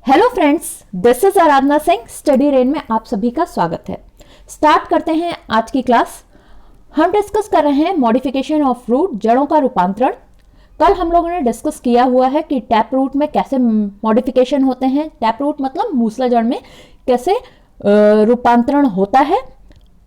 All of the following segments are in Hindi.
Hello friends, this is Aradhana Singh. Study rain में आप सभी का स्वागत है। स्टार्ट करते हैं आज की क्लास। हम डिस्कस कर रहे हैं मॉडिफिकेशन ऑफ रूट, जड़ों का रूपांतरण। कल हम लोगों ने डिस्कस किया हुआ है कि टैप रूट में कैसे मॉडिफिकेशन होते हैं, टैप रूट मतलब मूसला जड़ में कैसे रूपांतरण होता है।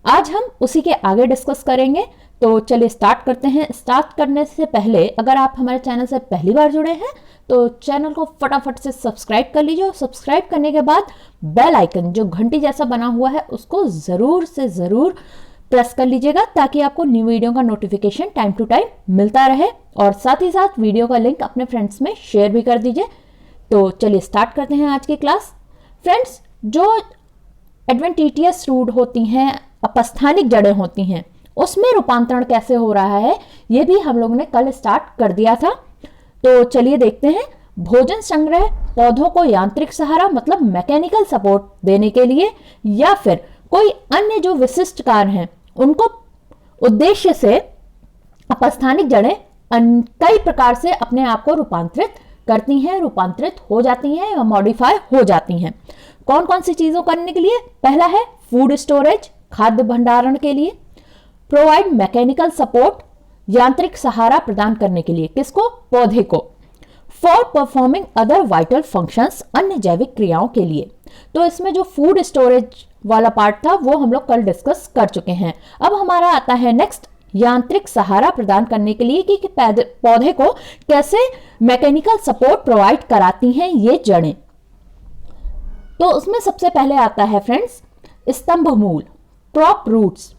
आज हम उसी के आगे डिस्कस करेंगे। तो चलिए स्टार्ट करते हैं। स्टार्ट करने से पहले अगर आप हमारे चैनल से पहली बार जुड़े हैं तो चैनल को फटाफट से सब्सक्राइब कर लीजिए। सब्सक्राइब करने के बाद बेल आइकन जो घंटी जैसा बना हुआ है उसको ज़रूर से ज़रूर प्रेस कर लीजिएगा ताकि आपको न्यू वीडियो का नोटिफिकेशन टाइम टू टाइम मिलता रहे, और साथ ही साथ वीडियो का लिंक अपने फ्रेंड्स में शेयर भी कर दीजिए। तो चलिए स्टार्ट करते हैं आज की क्लास। फ्रेंड्स, जो एडवेंटिशियस रूट होती हैं, अपस्थानिक जड़ें होती हैं, उसमें रूपांतरण कैसे हो रहा है ये भी हम लोगों ने कल स्टार्ट कर दिया था। तो चलिए देखते हैं। भोजन संग्रह, पौधों को यांत्रिक सहारा मतलब मैकेनिकल सपोर्ट देने के लिए, या फिर कोई अन्य जो विशिष्ट कार्य हैं उनको उद्देश्य से अपस्थानिक जड़ें कई प्रकार से अपने आप को रूपांतरित करती हैं, रूपांतरित हो जाती हैं या मॉडिफाई हो जाती हैं। कौन कौन सी चीजों करने के लिए? पहला है फूड स्टोरेज, खाद्य भंडारण के लिए। प्रोवाइड मैकेनिकल सपोर्ट, यांत्रिक सहारा प्रदान करने के लिए। किसको? पौधे को। For performing other vital functions, अन्य जैविक क्रियाओं के लिए। तो इसमें जो फूड स्टोरेज वाला पार्ट था वो हम लोग कल डिस्कस कर चुके हैं। अब हमारा आता है नेक्स्ट, यांत्रिक सहारा प्रदान करने के लिए कि पौधे को कैसे मैकेनिकल सपोर्ट प्रोवाइड कराती हैं ये जड़ें। तो उसमें सबसे पहले आता है फ्रेंड्स स्तंभ मूल, क्रॉप रूट्स।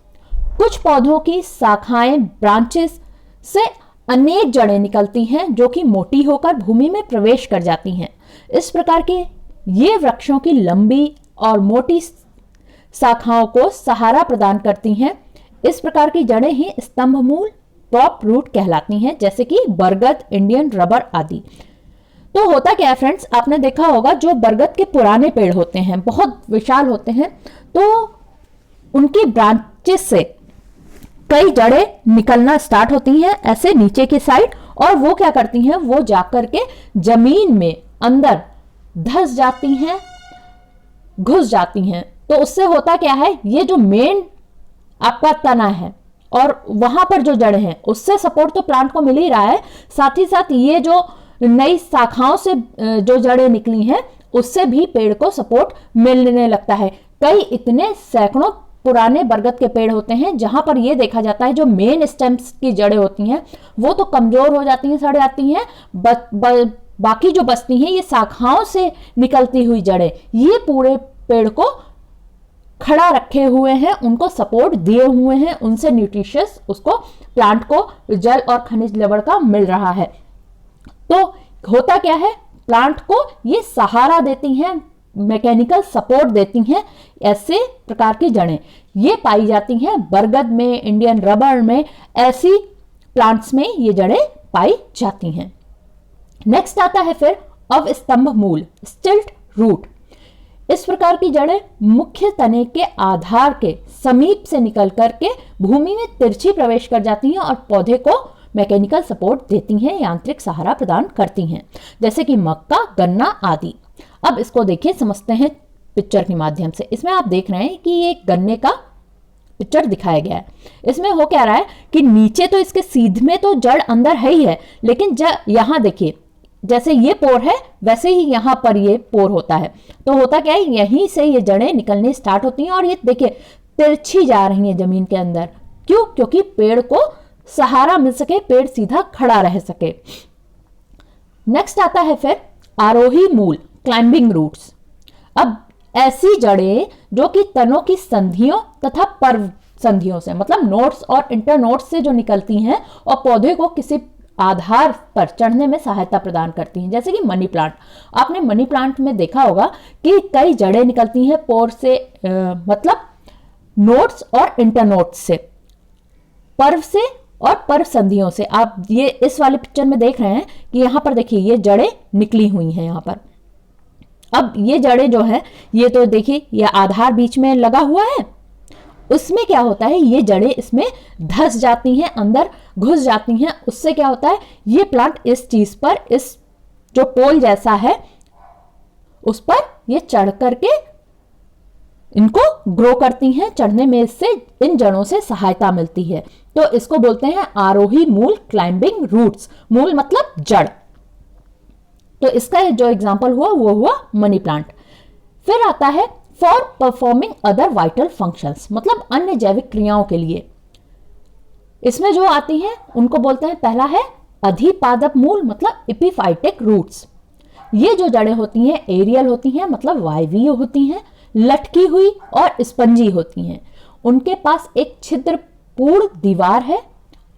कुछ पौधों की शाखाएं, ब्रांचेस से अनेक जड़ें निकलती हैं जो कि मोटी होकर भूमि में प्रवेश कर जाती हैं। इस प्रकार के ये वृक्षों की लंबी और मोटी शाखाओं को सहारा प्रदान करती हैं। इस प्रकार की जड़ें ही स्तंभ मूल, टॉप रूट कहलाती हैं, जैसे कि बरगद, इंडियन रबर आदि। तो होता क्या है फ्रेंड्स, आपने देखा होगा जो बरगद के पुराने पेड़ होते हैं बहुत विशाल होते हैं, तो उनकी ब्रांचेस से कई जड़ें निकलना स्टार्ट होती हैं ऐसे नीचे की साइड, और वो क्या करती हैं, वो जाकर के जमीन में अंदर धंस जाती हैं, घुस जाती हैं। तो उससे होता क्या है, ये जो मेन आपका तना है और वहां पर जो जड़ें हैं उससे सपोर्ट तो प्लांट को मिल ही रहा है, साथ ही साथ ये जो नई शाखाओं से जो जड़ें निकली हैं उससे भी पेड़ को सपोर्ट मिलने लगता है। कई इतने सैकड़ों पुराने बरगद के पेड़ होते हैं जहां पर यह देखा जाता है जो मेन स्टेम्स की जड़ें होती हैं वो तो कमजोर हो जाती हैं, सड़ जाती हैं, बाकी जो बचती हैं ये शाखाओं से निकलती हुई जड़ें ये पूरे पेड़ को खड़ा रखे हुए हैं, उनको सपोर्ट दिए हुए हैं, उनसे न्यूट्रिशियस उसको प्लांट को जल और खनिज लवण का मिल रहा है। तो होता क्या है, प्लांट को ये सहारा देती हैं, मैकेनिकल सपोर्ट देती हैं। ऐसे प्रकार की जड़ें ये पाई जाती हैं बरगद में, इंडियन रबर में, ऐसी प्लांट्स में ये जड़ें पाई जाती हैं। नेक्स्ट आता है फिर अवस्तंभ मूल, स्टिल्ट रूट। इस प्रकार की जड़ें मुख्य तने के आधार के समीप से निकल करके भूमि में तिरछी प्रवेश कर जाती हैं और पौधे को मैकेनिकल सपोर्ट देती हैं, यांत्रिक सहारा प्रदान करती हैं, जैसे कि मक्का, गन्ना आदि। अब इसको देखिए, समझते हैं पिक्चर के माध्यम से। इसमें आप देख रहे हैं कि ये गन्ने का पिक्चर दिखाया गया है। इसमें हो क्या रहा है कि नीचे तो इसके सीध में तो जड़ अंदर है ही है, लेकिन यहाँ देखिए जैसे ये पोर है वैसे ही यहाँ पर ये पोर होता है। तो होता क्या है, यहीं से ये जड़ें निकलनी स्टार्ट होती हैं और ये देखिए तिरछी जा रही हैं जमीन के अंदर। क्यों? क्योंकि पेड़ को सहारा मिल सके, पेड़ सीधा खड़ा रह सके। नेक्स्ट आता है फिर आरोही मूल, क्लाइंबिंग रूट्स। अब ऐसी जड़ें जो कि तनों की संधियों तथा पर्व संधियों से मतलब नोड्स और इंटरनोड्स से जो निकलती हैं और पौधे को किसी आधार पर चढ़ने में सहायता प्रदान करती हैं, जैसे कि मनी प्लांट। आपने मनी प्लांट में देखा होगा कि कई जड़ें निकलती हैं पोर से, मतलब नोड्स और इंटरनोड्स से, पर्व से और पर्व संधियों से। आप ये इस वाले पिक्चर में देख रहे हैं कि यहां पर देखिए ये जड़ें निकली हुई हैं यहां पर। अब ये जड़ें जो है ये तो देखिए ये आधार बीच में लगा हुआ है, उसमें क्या होता है ये जड़ें इसमें धंस जाती हैं, अंदर घुस जाती हैं। उससे क्या होता है ये प्लांट इस चीज पर, इस जो पोल जैसा है उस पर ये चढ़ करके इनको ग्रो करती हैं। चढ़ने में इससे इन जड़ों से सहायता मिलती है, तो इसको बोलते हैं आरोही मूल, क्लाइंबिंग रूट्स। मूल मतलब जड़। तो इसका जो एग्जांपल हुआ वो हुआ मनी प्लांट। फिर आता है for performing other vital functions, मतलब अन्य जैविक क्रियाओं के लिए। इसमें जो आती हैं उनको बोलते हैं, पहला है अधिपादप मूल, मतलब एपिफाइटिक रूट्स। ये जो जड़ें होती हैं एरियल होती हैं, मतलब वायवीय होती हैं, लटकी हुई और स्पंजी होती हैं। उनके पास एक छिद्रपूर्ण दीवार है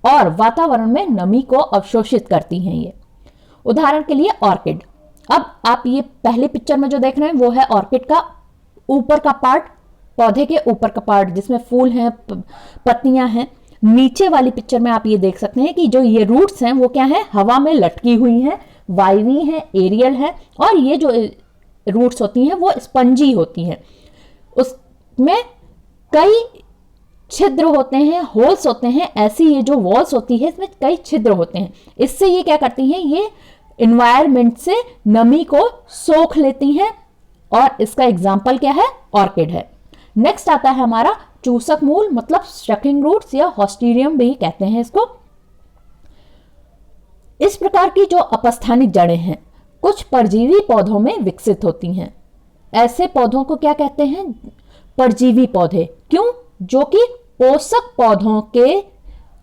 और वातावरण में नमी को अवशोषित करती हैं ये। उदाहरण के लिए ऑर्किड। अब आप ये पहले पिक्चर में जो देख रहे हैं वो है ऑर्किड का ऊपर का पार्ट, पौधे के ऊपर का पार्ट जिसमें फूल हैं, पत्तियां हैं। नीचे वाली पिक्चर में आप ये देख सकते हैं कि जो ये रूट्स हैं वो क्या है, हवा में लटकी हुई हैं, वायवी हैं, एरियल है, और ये जो रूट्स होती हैं वो स्पंजी होती हैं। उसमें कई छिद्र होते हैं, होल्स होते हैं। ऐसी ये जो वॉल्स होती है इसमें कई छिद्र होते हैं। इससे ये क्या करती हैं, ये एनवायरनमेंट से नमी को सोख लेती हैं, और इसका एग्जाम्पल क्या है, ऑर्किड है। नेक्स्ट आता है हमारा चूसक मूल, मतलब स्ट्रकिंग रूट्स या हॉस्टीरियम भी कहते हैं इसको। इस प्रकार की जो अपस्थानिक जड़ें हैं कुछ परजीवी पौधों में विकसित होती हैं। ऐसे पौधों को क्या कहते हैं, परजीवी पौधे। क्यों? जो कि पोषक पौधों के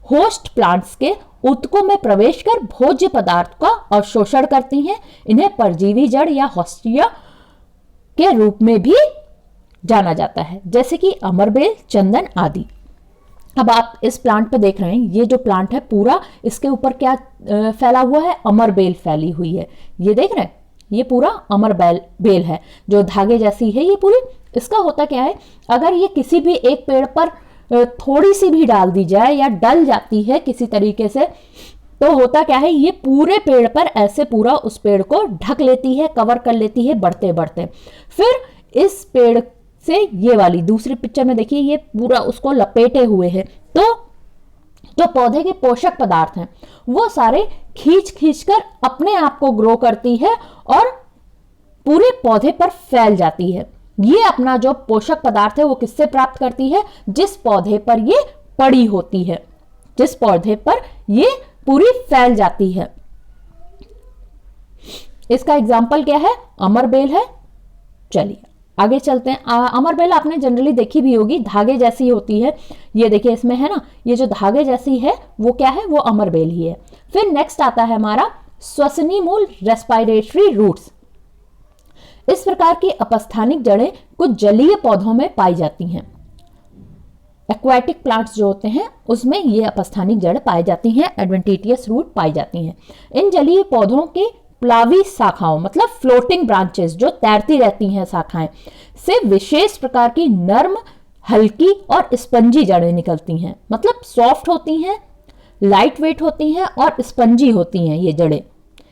होस्ट प्लांट्स के ऊतकों में प्रवेश कर भोज्य पदार्थ का अवशोषण करती हैं। इन्हें परजीवी जड़ या हॉस्टिया के रूप में भी जाना जाता है, जैसे कि अमरबेल, चंदन आदि। अब आप इस प्लांट पे देख रहे हैं, ये जो प्लांट है पूरा, इसके ऊपर क्या फैला हुआ है, अमरबेल फैली हुई है। ये देख रहे हैं, ये पूरा अमरबेल है जो धागे जैसी है ये पूरी। इसका होता क्या है, अगर ये किसी भी एक पेड़ पर थोड़ी सी भी डाल दी जाए या डल जाती है किसी तरीके से, तो होता क्या है, ये पूरे पेड़ पर ऐसे पूरा उस पेड़ को ढक लेती है, कवर कर लेती है बढ़ते बढ़ते। फिर इस पेड़ से ये वाली दूसरी पिक्चर में देखिए, ये पूरा उसको लपेटे हुए है। तो जो पौधे के पोषक पदार्थ हैं वो सारे खींच खींच कर अपने आप को ग्रो करती है और पूरे पौधे पर फैल जाती है। ये अपना जो पोषक पदार्थ है वो किससे प्राप्त करती है, जिस पौधे पर ये पड़ी होती है, जिस पौधे पर ये पूरी फैल जाती है। इसका एग्जाम्पल क्या है, अमरबेल है। चलिए आगे चलते हैं। अमरबेल आपने जनरली देखी भी होगी, धागे जैसी होती है। ये देखिए इसमें है ना, ये जो धागे जैसी है वो क्या है, वो अमरबेल ही है। फिर नेक्स्ट आता है हमारा श्वसनी मूल, रेस्पिरेटरी रूट्स। इस प्रकार की अपस्थानिक जड़ें कुछ जलीय पौधों में पाई जाती हैं। एक्वाटिक प्लांट्स जो होते हैं उसमें ये अपस्थानिक जड़ पाई जाती हैं, एडवेंटिशियस रूट पाई जाती हैं। इन जलीय पौधों के प्लावी शाखाओं, मतलब फ्लोटिंग ब्रांचेस, जो तैरती रहती हैं शाखाएं, से विशेष प्रकार की नर्म, हल्की और स्पंजी जड़ें निकलती हैं। मतलब सॉफ्ट होती हैं, लाइट वेट होती हैं और स्पंजी होती हैं ये जड़ें,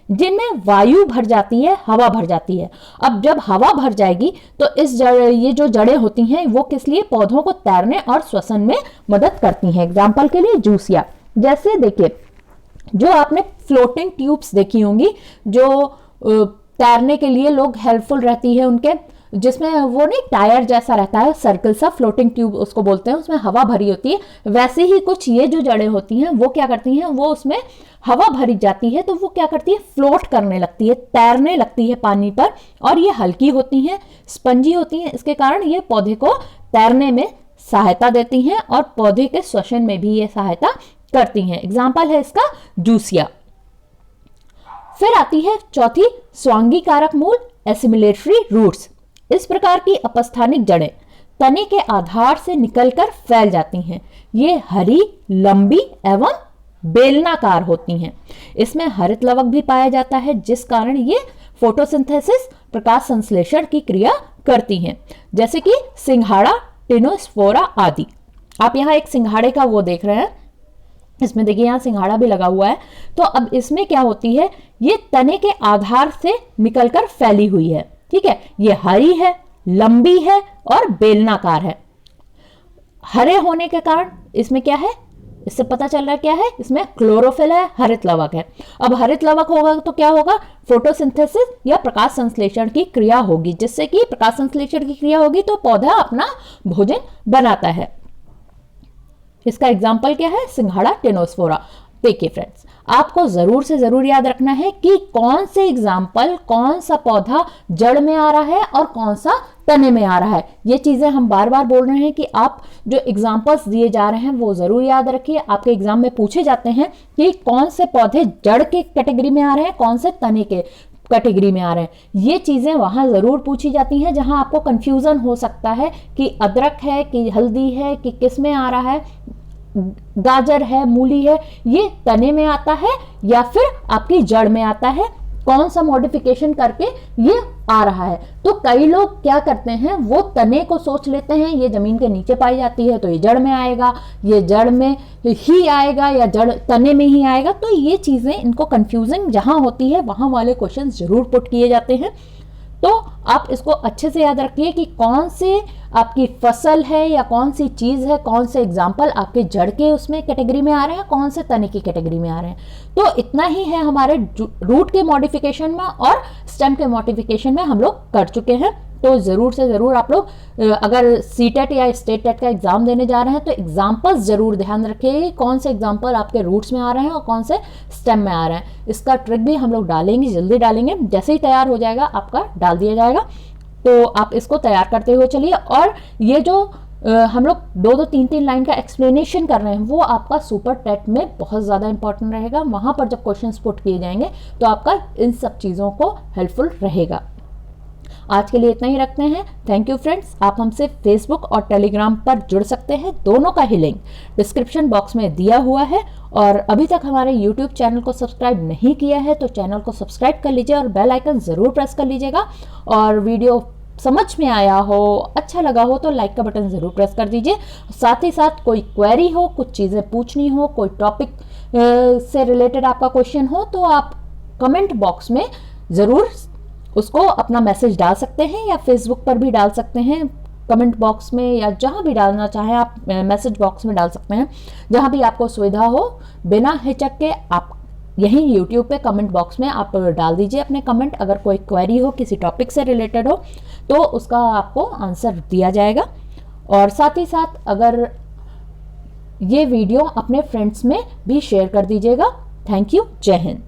जिनमें वायु भर जाती है, हवा भर जाती है। अब जब हवा भर जाएगी तो ये जो जड़ें होती हैं वो किस लिए, पौधों को तैरने और श्वसन में मदद करती हैं। एग्जाम्पल के लिए जूसिया, जैसे देखिए जो आपने फ्लोटिंग ट्यूब्स देखी होंगी जो तैरने के लिए लोग हेल्पफुल रहती है उनके, जिसमें वो नहीं टायर जैसा रहता है, सर्कल सा, फ्लोटिंग ट्यूब उसको बोलते हैं, उसमें हवा भरी होती है। वैसे ही कुछ ये जो जड़ें होती हैं वो क्या करती हैं, वो उसमें हवा भरी जाती है तो वो क्या करती है, फ्लोट करने लगती है, तैरने लगती है पानी पर। और ये हल्की होती हैं, स्पंजी होती हैं, इसके कारण ये पौधे को तैरने में सहायता देती हैं और पौधे के श्वसन में भी ये सहायता करती हैं। एग्जाम्पल है इसका जूसिया। फिर आती है चौथी स्वांगी कारक मूल, एसिमिलेटरी रूट्स। इस प्रकार की अपस्थानिक जड़ें तने के आधार से निकलकर फैल जाती हैं। ये हरी, लंबी एवं बेलनाकार होती हैं। इसमें हरित लवक भी पाया जाता है, जिस कारण ये फोटोसिंथेसिस, प्रकाश संश्लेषण की क्रिया करती हैं, जैसे कि सिंघाड़ा, टिनोस्पोरा आदि। आप यहाँ एक सिंघाड़े का वो देख रहे हैं, इसमें देखिए यहाँ सिंघाड़ा भी लगा हुआ है। तो अब इसमें क्या होती है, ये तने के आधार से निकलकर फैली हुई है। ठीक है, ये हरी है, लंबी है और बेलनाकार है। हरे होने के कारण इसमें क्या है, इससे पता चल रहा है क्या है, इसमें क्लोरोफिल है, हरित लवक है। अब हरित लवक होगा तो क्या होगा, फोटोसिंथेसिस या प्रकाश संश्लेषण की क्रिया होगी, जिससे कि प्रकाश संश्लेषण की क्रिया होगी तो पौधा अपना भोजन बनाता है। इसका एग्जाम्पल क्या है, सिंघाड़ा टेनोस्फोरा। देखिए फ्रेंड्स, आपको जरूर से जरूर याद रखना है कि कौन से एग्जाम्पल, कौन सा पौधा जड़ में आ रहा है और कौन सा तने में आ रहा है। ये चीजें हम बार बार बोल रहे हैं कि आप जो एग्जाम्पल्स दिए जा रहे हैं वो जरूर याद रखिए। आपके एग्जाम में पूछे जाते हैं कि कौन से पौधे जड़ के कैटेगरी में आ रहे हैं, कौन से तने के कैटेगरी में आ रहे हैं। ये चीजें वहां जरूर पूछी जाती हैं जहां आपको कंफ्यूजन हो सकता है कि अदरक है कि हल्दी है कि किस में आ रहा है, गाजर है, मूली है, ये तने में आता है या फिर आपकी जड़ में आता है, कौन सा मॉडिफिकेशन करके ये आ रहा है। तो कई लोग क्या करते हैं, वो तने को सोच लेते हैं ये जमीन के नीचे पाई जाती है तो ये जड़ में आएगा, ये जड़ में ही आएगा या जड़ तने में ही आएगा। तो ये चीजें, इनको कंफ्यूजन जहां होती है वहां वाले क्वेश्चन जरूर पुट किए जाते हैं। तो आप इसको अच्छे से याद रखिए कि कौन से आपकी फसल है या कौन सी चीज है, कौन से एग्जाम्पल आपके जड़ के उसमें कैटेगरी में आ रहे हैं, कौन से तने की कैटेगरी में आ रहे हैं। तो इतना ही है हमारे रूट के मॉडिफिकेशन में, और स्टेम के मॉडिफिकेशन में हम लोग कर चुके हैं। तो जरूर से जरूर आप लोग अगर सीटेट या स्टेट टेट का एग्जाम देने जा रहे हैं तो एग्जाम्पल्स जरूर ध्यान रखिए, कौन से एग्जाम्पल आपके रूट्स में आ रहे हैं और कौन से स्टेम में आ रहे हैं। इसका ट्रिक भी हम लोग डालेंगे, जल्दी डालेंगे, जैसे ही तैयार हो जाएगा आपका डाल दिया जाएगा। तो आप इसको तैयार करते हुए चलिए। और ये जो हम लोग 2-2, 3-3 लाइन का एक्सप्लेनेशन कर रहे हैं वो आपका सुपर टेट में बहुत ज़्यादा इंपॉर्टेंट रहेगा। वहाँ पर जब क्वेश्चंस पुट किए जाएंगे तो आपका इन सब चीज़ों को हेल्पफुल रहेगा। आज के लिए इतना ही रखते हैं। Thank you friends. आप हमसे फेसबुक और टेलीग्राम पर जुड़ सकते हैं, दोनों का ही लिंक डिस्क्रिप्शन बॉक्स में दिया हुआ है। और अभी तक हमारे यूट्यूब चैनल को सब्सक्राइब नहीं किया है तो चैनल को सब्सक्राइब कर लीजिए और बेल आइकन ज़रूर प्रेस कर लीजिएगा। और वीडियो समझ में आया हो, अच्छा लगा हो तो लाइक का बटन ज़रूर प्रेस कर दीजिए। साथ ही साथ कोई क्वेरी हो, कुछ चीज़ें पूछनी हो, कोई टॉपिक से रिलेटेड आपका क्वेश्चन हो तो आप कमेंट बॉक्स में ज़रूर उसको अपना मैसेज डाल सकते हैं या फेसबुक पर भी डाल सकते हैं, कमेंट बॉक्स में या जहां भी डालना चाहें आप मैसेज बॉक्स में डाल सकते हैं, जहां भी आपको सुविधा हो। बिना हिचक के आप यहीं यूट्यूब पे कमेंट बॉक्स में आप डाल दीजिए अपने कमेंट। अगर कोई क्वेरी हो, किसी टॉपिक से रिलेटेड हो तो उसका आपको आंसर दिया जाएगा। और साथ ही साथ अगर ये वीडियो अपने फ्रेंड्स में भी शेयर कर दीजिएगा। Thank you. जय हिंद।